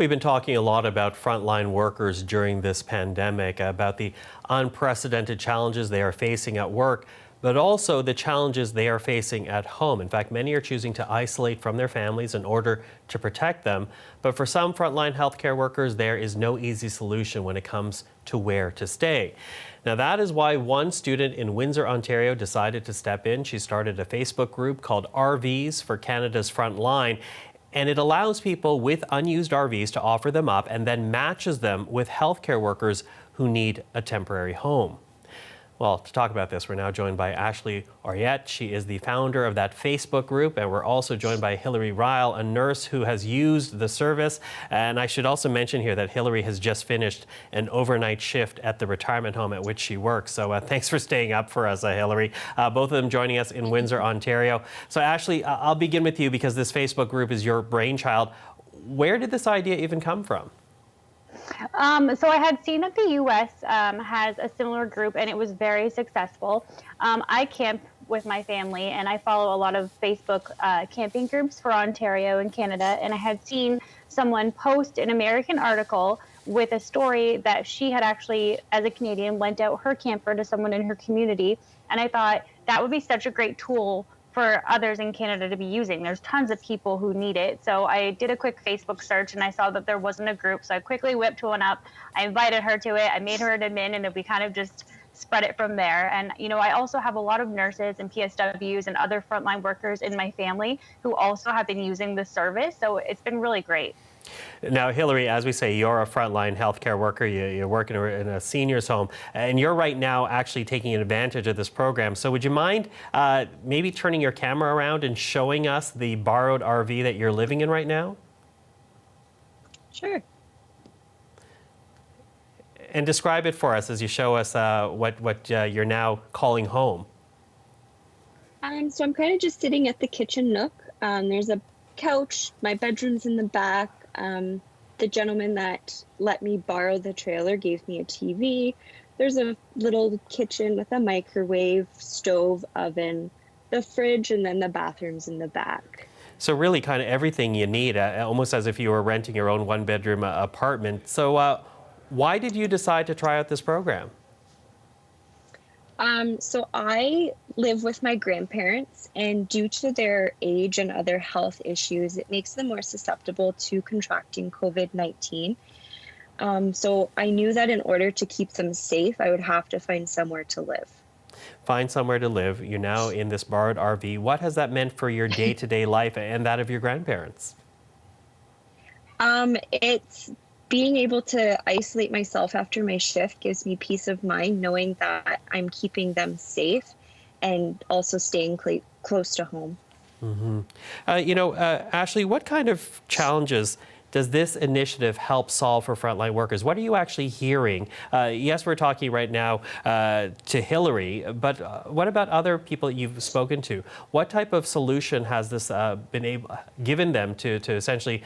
We've been talking a lot about frontline workers during this pandemic, about the unprecedented challenges they are facing at work, but also the challenges they are facing at home. In fact, many are choosing to isolate from their families in order to protect them. But for some frontline healthcare workers, there is no easy solution when it comes to where to stay. Now, that is why one student in Windsor, Ontario decided to step in. She started a Facebook group called RVs for Canada's Frontline. And it allows people with unused RVs to offer them up and then matches them with healthcare workers who need a temporary home. Well, to talk about this, we're now joined by Ashley Oriette. She is the founder of that Facebook group, and we're also joined by Hilary Ryle, a nurse who has used the service. And I should also mention here that Hilary has just finished an overnight shift at the retirement home at which she works. So thanks for staying up for us, Hilary. Both of them joining us in Windsor, Ontario. So Ashley, I'll begin with you because this Facebook group is your brainchild. Where did this idea even come from? So I had seen that the U.S. Has a similar group, and it was very successful. I camp with my family, and I follow a lot of Facebook camping groups for Ontario and Canada, and I had seen someone post an American article with a story that she had actually, as a Canadian, lent out her camper to someone in her community, and I thought that would be such a great tool for others in Canada to be using. There's tons of people who need it. So I did a quick Facebook search and I saw that there wasn't a group. So I quickly whipped one up. I invited her to it. I made her an admin, and then we kind of just spread it from there. And, you know, I also have a lot of nurses and PSWs and other frontline workers in my family who also have been using the service. So it's been really great. Now, Hilary, as we say, you're a frontline healthcare worker. You work in a seniors home, and you're right now actually taking advantage of this program. So would you mind maybe turning your camera around and showing us the borrowed RV that you're living in right now? Sure. And describe it for us as you show us what you're now calling home. So I'm kind of just sitting at the kitchen nook. There's a couch. My bedroom's in the back. The gentleman that let me borrow the trailer gave me a TV. There's a little kitchen with a microwave, stove, oven, the fridge, and then the bathroom's in the back. So really kind of everything you need, almost as if you were renting your own one-bedroom apartment. So why did you decide to try out this program? So I live with my grandparents, and due to their age and other health issues, it makes them more susceptible to contracting COVID-19. So I knew that in order to keep them safe, I would have to find somewhere to live. Find somewhere to live. You're now in this borrowed RV. What has that meant for your day-to-day life and that of your grandparents? It's being able to isolate myself after my shift gives me peace of mind, knowing that I'm keeping them safe and also staying close to home. Mm-hmm. Ashley, what kind of challenges does this initiative help solve for frontline workers? What are you actually hearing? Yes, we're talking right now to Hilary, but what about other people you've spoken to? What type of solution has this given them to essentially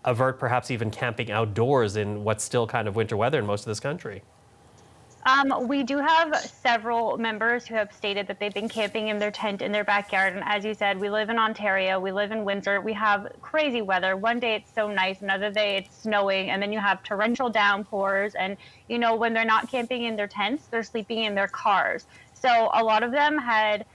avert perhaps even camping outdoors in what's still kind of winter weather in most of this country? We do have several members who have stated that they've been camping in their tent in their backyard. And as you said, we live in Ontario, we live in Windsor, we have crazy weather. One day it's so nice, another day it's snowing, and then you have torrential downpours. And, you know, when they're not camping in their tents, they're sleeping in their cars. So a lot of them had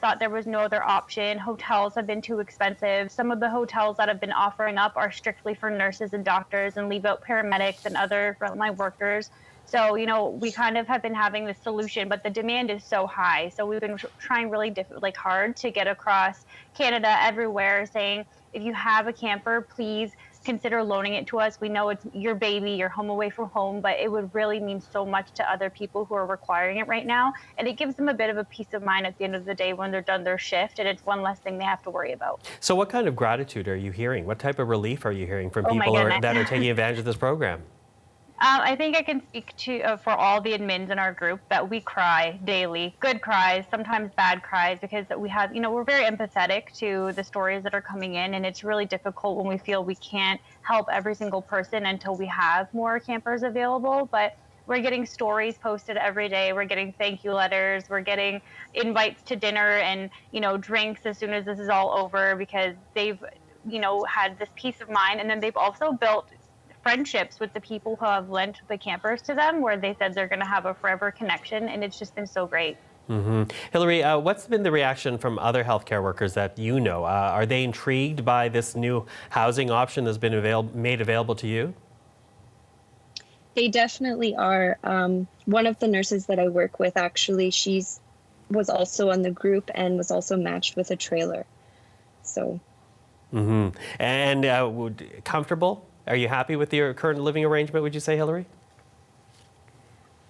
thought there was no other option. Hotels have been too expensive. Some of the hotels that have been offering up are strictly for nurses and doctors and leave out paramedics and other frontline workers. So, we kind of have been having this solution, but the demand is so high. So we've been trying really hard to get across Canada everywhere saying, if you have a camper, please consider loaning it to us. We know it's your baby, your home away from home, but it would really mean so much to other people who are requiring it right now. And it gives them a bit of a peace of mind at the end of the day when they're done their shift, and it's one less thing they have to worry about. So what kind of gratitude are you hearing? What type of relief are you hearing from people that are taking advantage of this program? I think I can speak to for all the admins in our group that we cry daily, good cries, sometimes bad cries, because we have, we're very empathetic to the stories that are coming in, and it's really difficult when we feel we can't help every single person until we have more campers available. But we're getting stories posted every day. We're getting thank you letters. We're getting invites to dinner and, drinks as soon as this is all over, because they've had this peace of mind. And then they've also built friendships with the people who have lent the campers to them, where they said they're going to have a forever connection. And it's just been so great. Hillary, what's been the reaction from other healthcare workers that you know? Are they intrigued by this new housing option that's been made available to you? They definitely are. One of the nurses that I work with, actually, was also on the group and was also matched with a trailer. So. And comfortable? Are you happy with your current living arrangement, would you say, Hillary?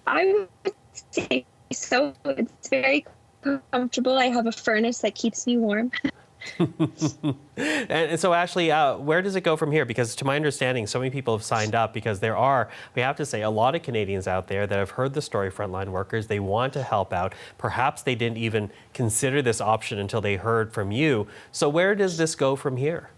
I would say so. It's very comfortable. I have a furnace that keeps me warm. And so, Ashley, where does it go from here? Because to my understanding, so many people have signed up because there are, we have to say, a lot of Canadians out there that have heard the story, frontline workers. They want to help out. Perhaps they didn't even consider this option until they heard from you. So where does this go from here?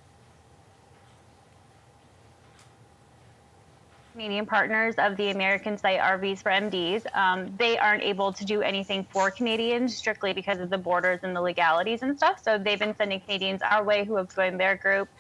Canadian partners of the American site RVs for MDs. They aren't able to do anything for Canadians strictly because of the borders and the legalities and stuff. So they've been sending Canadians our way who have joined their group.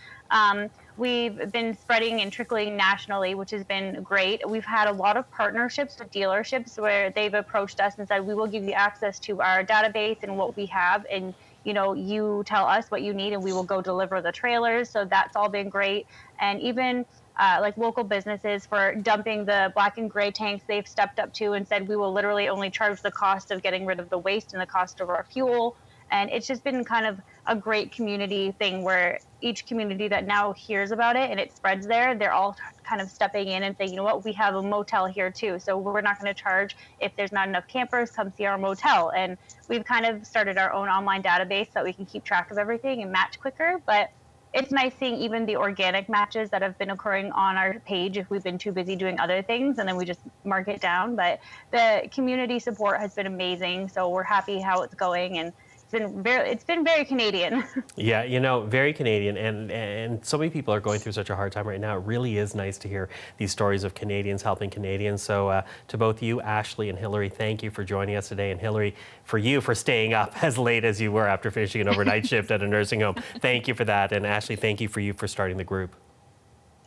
We've been spreading and trickling nationally, which has been great. We've had a lot of partnerships with dealerships where they've approached us and said, we will give you access to our database and what we have. And you tell us what you need and we will go deliver the trailers. So that's all been great. And even like local businesses for dumping the black and gray tanks, they've stepped up to and said, we will literally only charge the cost of getting rid of the waste and the cost of our fuel. And it's just been kind of a great community thing where each community that now hears about it and it spreads there, they're all kind of stepping in and saying, you know what, we have a motel here too. So we're not going to charge if there's not enough campers, come see our motel. And we've kind of started our own online database so that we can keep track of everything and match quicker. But it's nice seeing even the organic matches that have been occurring on our page if we've been too busy doing other things and then we just mark it down. But the community support has been amazing. So we're happy how it's going, and it's been very Canadian. Yeah, very Canadian, and so many people are going through such a hard time right now. It really is nice to hear these stories of Canadians helping Canadians. So to both you, Ashley and Hillary, thank you for joining us today. And Hillary, for you for staying up as late as you were after finishing an overnight shift at a nursing home. Thank you for that. And Ashley, thank you for starting the group.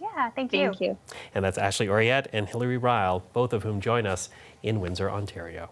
Yeah, thank you. Thank you. And that's Ashley Oriette and Hillary Ryle, both of whom join us in Windsor, Ontario.